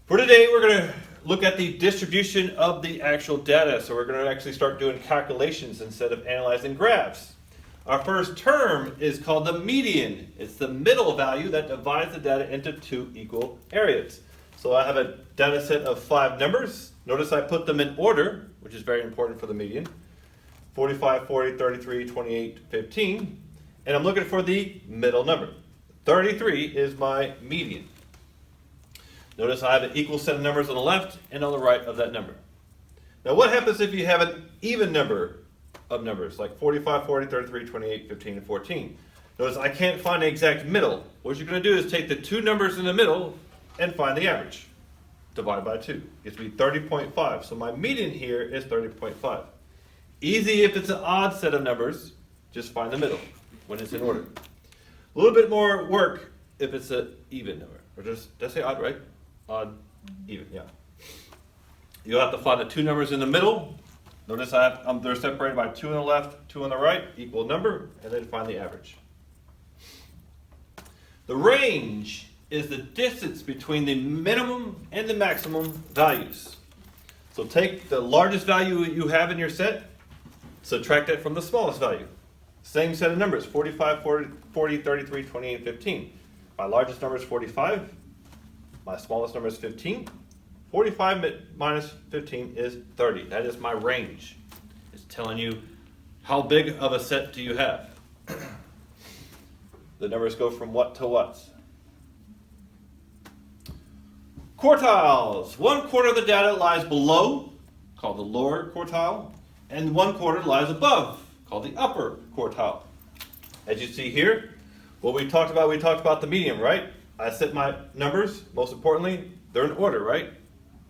For today, we're going to look at the distribution of the actual data. So we're going to actually start doing calculations instead of analyzing graphs. Our first term is called the median. It's the middle value that divides the data into two equal areas. So I have a data set of 5 numbers. Notice I put them in order, which is very important for the median. 45, 40, 33, 28, 15. And I'm looking for the middle number. 33 is my median. Notice I have an equal set of numbers on the left and on the right of that number. Now what happens if you have an even number of numbers, like 45, 40, 33, 28, 15, and 14? Notice I can't find the exact middle. What you're going to do is take the two numbers in the middle and find the average. Divide by 2. Gives me 30.5. So my median here is 30.5. Easy if it's an odd set of numbers, just find the middle when it's in order. A little bit more work if it's an even number. Or just, did I say odd, right? Odd, even, yeah. You'll have to find the two numbers in the middle. Notice they're separated by 2 on the left, 2 on the right, equal number, and then find the average. The range is the distance between the minimum and the maximum values. So take the largest value you have in your set, subtract that from the smallest value. Same set of numbers, 45, 40, 33, 28, 15. My largest number is 45. My smallest number is 15. 45 minus 15 is 30. That is my range. It's telling you how big of a set do you have. The numbers go from what to what. Quartiles. 1/4 of the data lies below, called the lower quartile, and 1/4 lies above, called the upper quartile. As you see here, what we talked about the median, right? I set my numbers, most importantly, they're in order, right?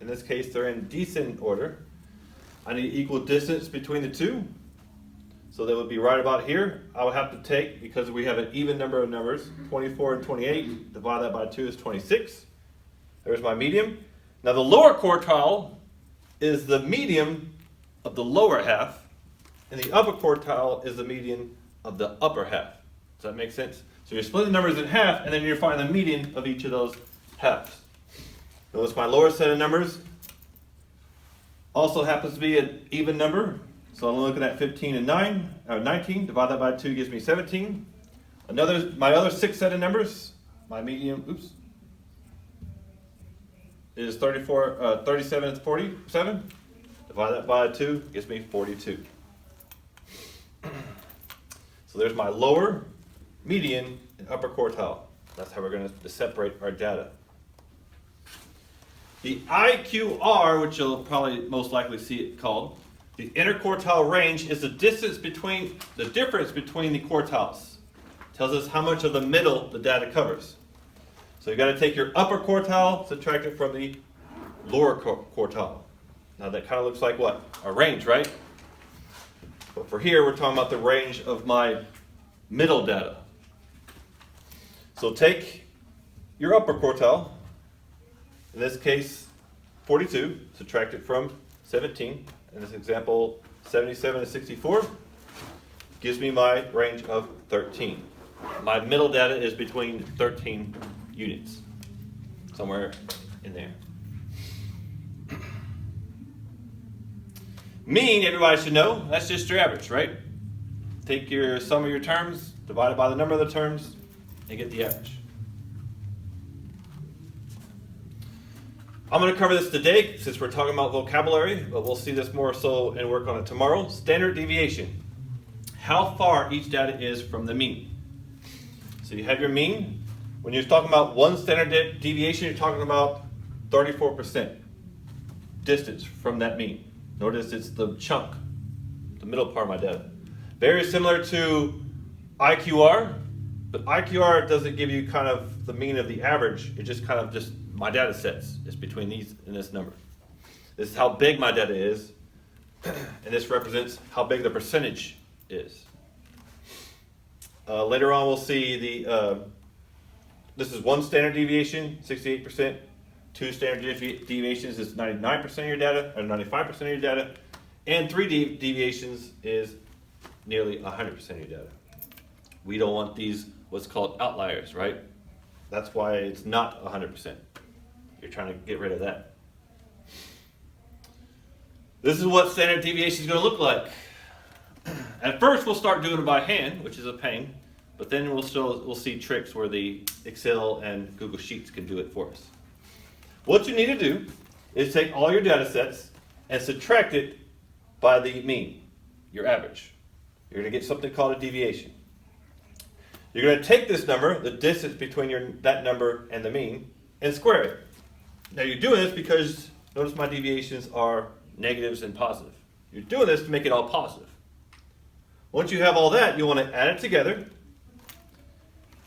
In this case, they're in descent order. I need equal distance between the two. So that would be right about here. I would have to take, because we have an even number of numbers, 24 and 28, divide that by 2 is 26. There's my median. Now the lower quartile is the median of the lower half, and the upper quartile is the median of the upper half. Does that make sense? So you're splitting the numbers in half, and then you're finding the median of each of those halves. Notice my lower set of numbers also happens to be an even number. So I'm looking at 15 and 19. Divide that by 2 gives me 17. My other 6 set of numbers, my median, is 37 and 47. Divide that by 2 gives me 42. So there's my lower, median, and upper quartile. That's how we're going to separate our data. The IQR, which you'll probably most likely see it called, the interquartile range, is the difference between the quartiles. Tells us how much of the middle the data covers. So you got to take your upper quartile, subtract it from the lower quartile. Now that kind of looks like what? A range, right? But for here, we're talking about the range of my middle data. So take your upper quartile, in this case 42, subtract it from 17. In this example, 77 and 64 gives me my range of 13. My middle data is between 13 units, somewhere in there. Mean, everybody should know, that's just your average, right? Take your sum of your terms, divide it by the number of the terms, and get the average. I'm going to cover this today since we're talking about vocabulary, but we'll see this more so and work on it tomorrow. Standard deviation. How far each data is from the mean. So you have your mean. When you're talking about one standard deviation, you're talking about 34% distance from that mean. Notice it's the chunk, the middle part of my data. Very similar to IQR, but IQR doesn't give you kind of the mean of the average. It just kind of my data sets is between these and this number. This is how big my data is, and this represents how big the percentage is. Later on we'll see this is one standard deviation, 68%. 2 standard deviations is 99% of your data, or 95% of your data. And 3 deviations is nearly 100% of your data. We don't want these what's called outliers, right? That's why it's not 100%. You're trying to get rid of that. This is what standard deviation is going to look like. At first, we'll start doing it by hand, which is a pain, but then we'll see tricks where the Excel and Google Sheets can do it for us. What you need to do is take all your data sets and subtract it by the mean, your average. You're going to get something called a deviation. You're going to take this number, the distance between that number and the mean, and square it. Now you're doing this because, notice my deviations are negatives and positive. You're doing this to make it all positive. Once you have all that, you want to add it together,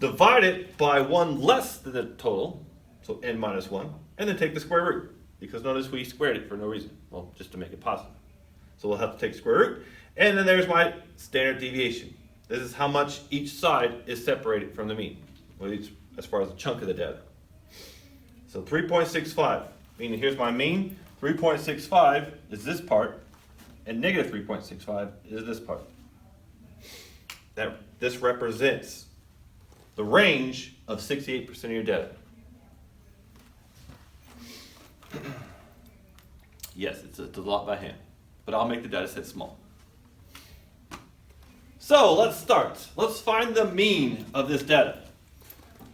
divide it by 1 less than the total, so n minus 1, and then take the square root. Because notice we squared it for no reason. Well, just to make it positive. So we'll have to take square root. And then there's my standard deviation. This is how much each side is separated from the mean, as far as the chunk of the data. So 3.65, meaning here's my mean. 3.65 is this part, and negative 3.65 is this part. This represents the range of 68% of your data. Yes, it's a lot by hand, but I'll make the data set small. So let's start. Let's find the mean of this data.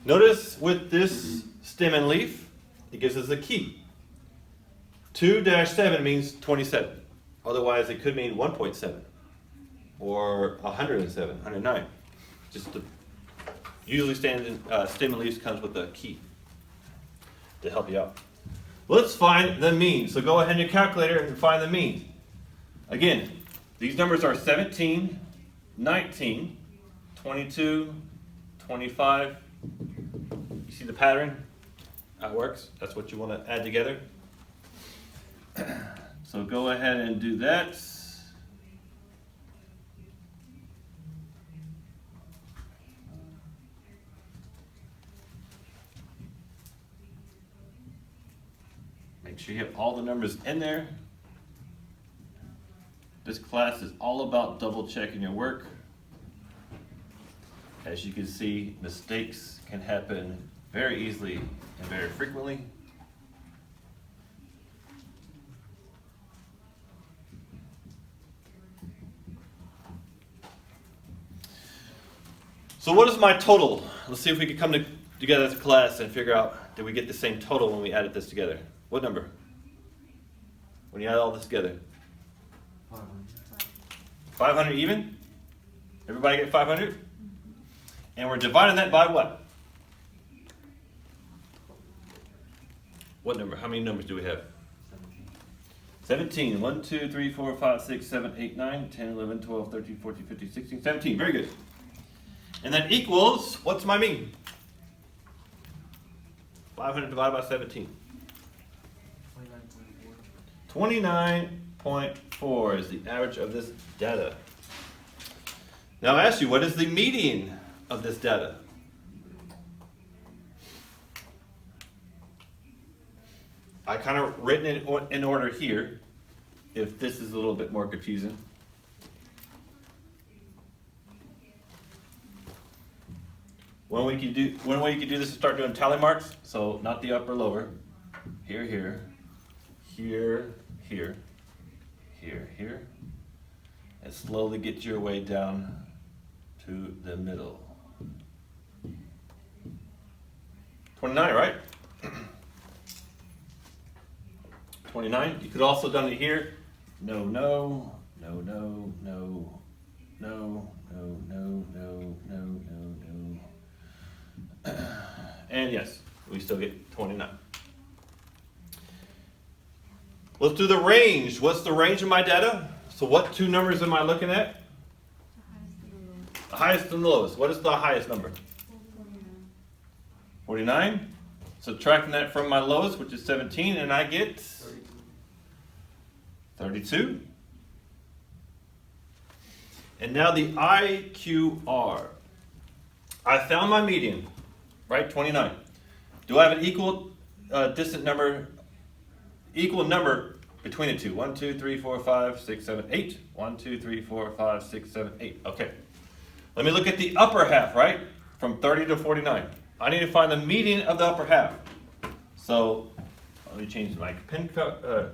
Notice with this stem and leaf, it gives us a key. 2-7 means 27. Otherwise, it could mean 1.7 or 107, 109. Usually stem and leaves comes with a key to help you out. Let's find the mean. So go ahead in your calculator and find the mean. Again, these numbers are 17, 19, 22, 25. You see the pattern? How it works? That's what you want to add together. So go ahead and do that. Make sure you have all the numbers in there. This class is all about double checking your work. As you can see, mistakes can happen very easily and very frequently. So what is my total? Let's see if we can come together as a class and figure out, did we get the same total when we added this together? What number? When you add all this together? 500. 500 even? Everybody get 500? And we're dividing that by what? What number? How many numbers do we have? 17. 1, 2, 3, 4, 5, 6, 7, 8, 9, 10, 11, 12, 13, 14, 15, 16, 17. Very good. And that equals, what's my mean? 500 divided by 17. 29.4 is the average of this data. Now I ask you, what is the median of this data? I kind of written it in order here, if this is a little bit more confusing. One way you can do this is start doing tally marks. So not the upper lower. Here, here, here, here, here, here. And slowly get your way down to the middle. 29, right? 29. You could also done it here. No, no, no, no, no, no, no, no, no, no, no, no. And yes, we still get 29. Let's do the range. What's the range of my data? So what two numbers am I looking at? The highest and the lowest. What is the highest number? 49. Subtracting that from my lowest, which is 17, and I get 32. And now the IQR. I found my median, right? 29. Do I have an equal number between the two? 1, 2, 3, 4, 5, 6, 7, 8. 1, 2, 3, 4, 5, 6, 7, 8. Okay. Let me look at the upper half, right? From 30 to 49. I need to find the median of the upper half. So Let me change my pin color.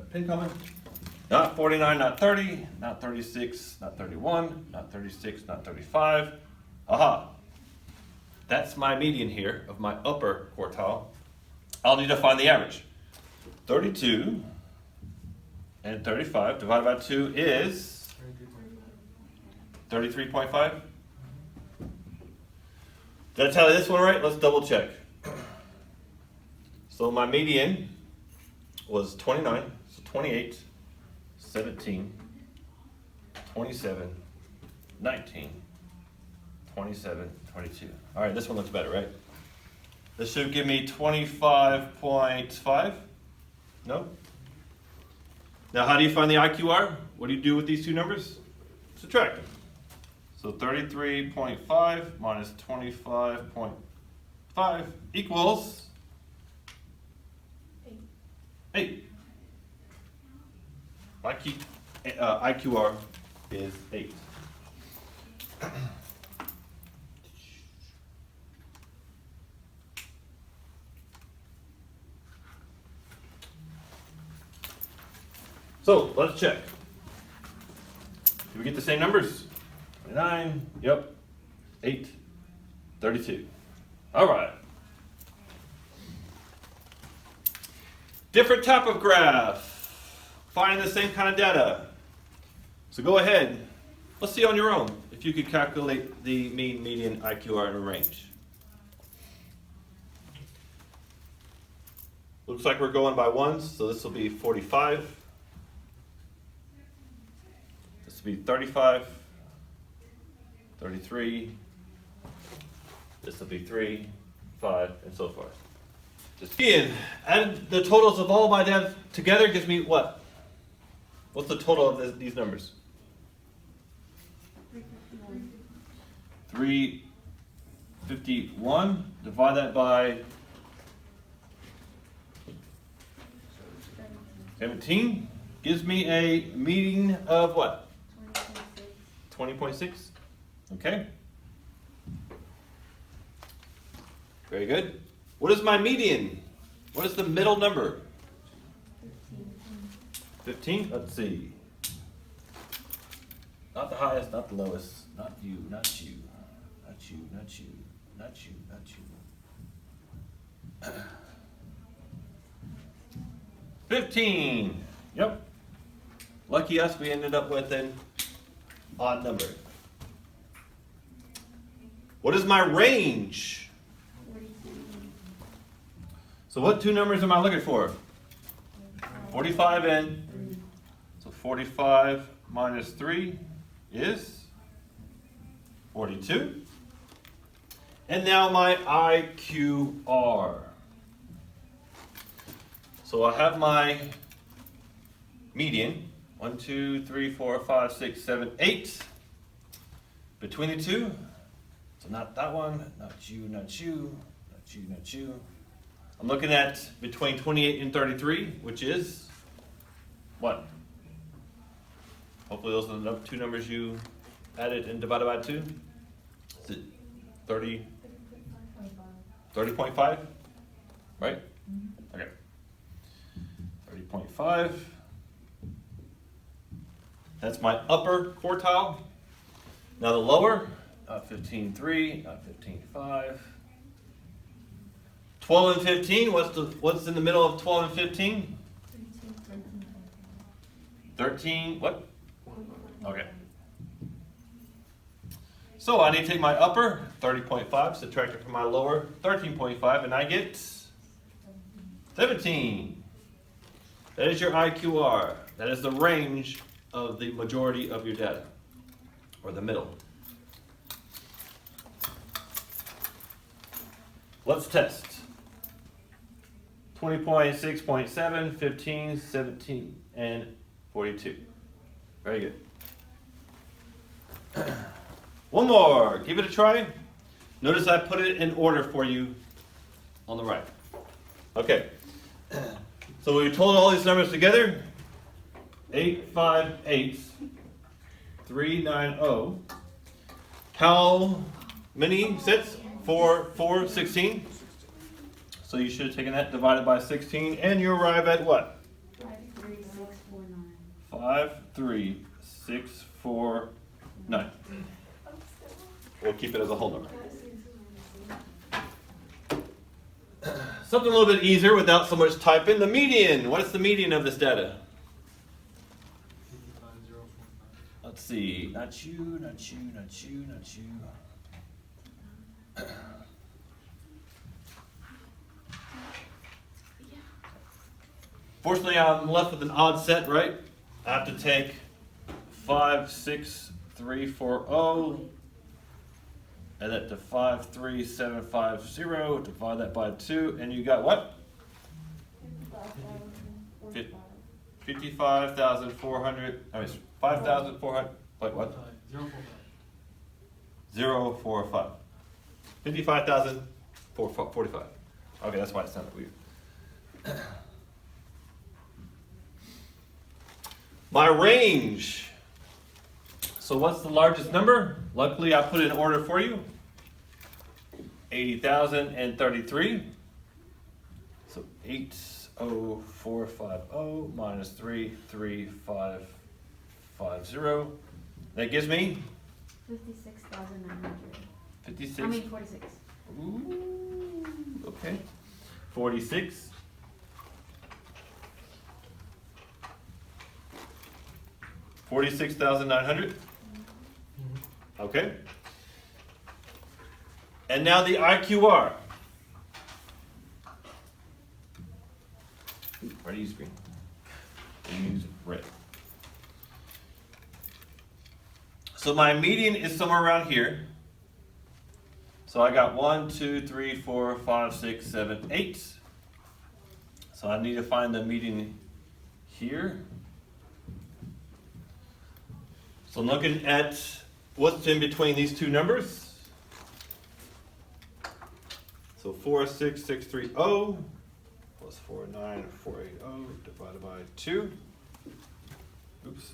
Not 49, not 30, not 36, not 31, not 36, not 35. Aha. That's my median here of my upper quartile. I'll need to find the average. 32 and 35 divided by 2 is 33.5. Did I tally this one right? Let's double check. So my median was 29, so 28, 17, 27, 19, 27, 22. All right, this one looks better, right? This should give me 25.5. No? Now, how do you find the IQR? What do you do with these two numbers? Subtract them. So 33.5 minus 25.5 equals 8. IQR is 8. So let's check. Did we get the same numbers? 29, yep. 8, 32. All right. Different type of graph. Finding the same kind of data. So go ahead. Let's see on your own if you could calculate the mean, median, IQR in a range. Looks like we're going by ones, so this will be 45. This will be 35, 33. This will be 3, 5, and so forth. Just add the totals of all my data together gives me what? What's the total of these numbers? 351. Divide that by 17. Gives me a mean of what? 20.6. Okay. Very good. What is my median? What is the middle number? 15? Let's see. Not the highest, not the lowest. Not you, not you. Not you, not you. Not you, not you. 15. Yep. Lucky us, we ended up with an odd number. What is my range? So what two numbers am I looking for? 45 and, so 45 minus 3 is 42. And now my IQR. So I have my median, 1, 2, 3, 4, 5, 6, 7, 8. Between the two, so not that one, not you, not you, not you, not you. I'm looking at between 28 and 33, which is what? Hopefully those are the two numbers you added and divided by 2. Is it 30? 30.5? Right? Okay. 30.5. That's my upper quartile. Now the lower, not 15.3, not 15.5. 12 and 15, what's in the middle of 12 and 15? 13, what? Okay. So I need to take my upper, 30.5, subtract it from my lower, 13.5, and I get 17. That is your IQR. That is the range of the majority of your data, or the middle. Let's test. 20.6.7, 15, 17, and 42. Very good. One more. Give it a try. Notice I put it in order for you on the right. Okay. So we told all these numbers together. 858,390. How many sits? 4, 16. So you should have taken that divided by 16, and you arrive at what? 53649. 53649. We'll keep it as a whole number. Something a little bit easier without so much typing. The median. What is the median of this data? Let's see. Not you, not you, not you, not you. Fortunately, I'm left with an odd set, right? I have to take 56340, add that to 53750, divide that by 2, and you got what? 55,400. I mean, 5,400. Wait, what? 045. 55,445. Okay, that's why it sounded weird. My range. So what's the largest number? Luckily, I put it in order for you. 80,033. So 80450 minus 33550. That gives me 56,900. 56. I mean 46. Ooh, okay. 46. 46,900. Okay. And now the IQR. Where do you use green? Use red. So my median is somewhere around here. So I got 1, 2, 3, 4, 5, 6, 7, 8. So I need to find the median here. So I'm looking at what's in between these two numbers. So 46630 plus 49480 divided by 2. Oops.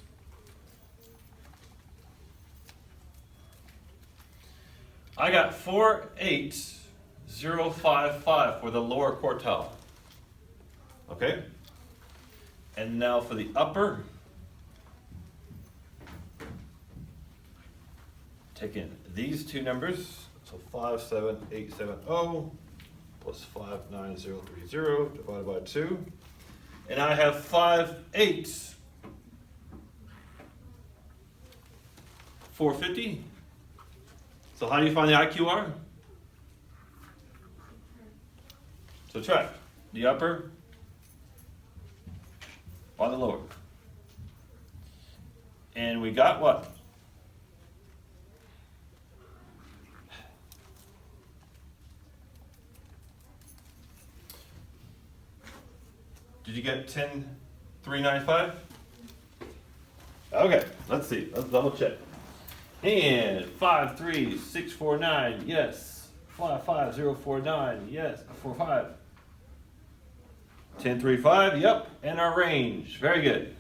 I got 48055 for the lower quartile. Okay? And now for the upper. Taking these two numbers, so 57870 plus 59030 divided by 2. And I have 58450. So how do you find the IQR? So track the upper by the lower. And we got what? Did you get 10,395? Okay, let's see. Let's double check. And 53649, yes. 55049, yes. 45. 1035, yep. And our range. Very good.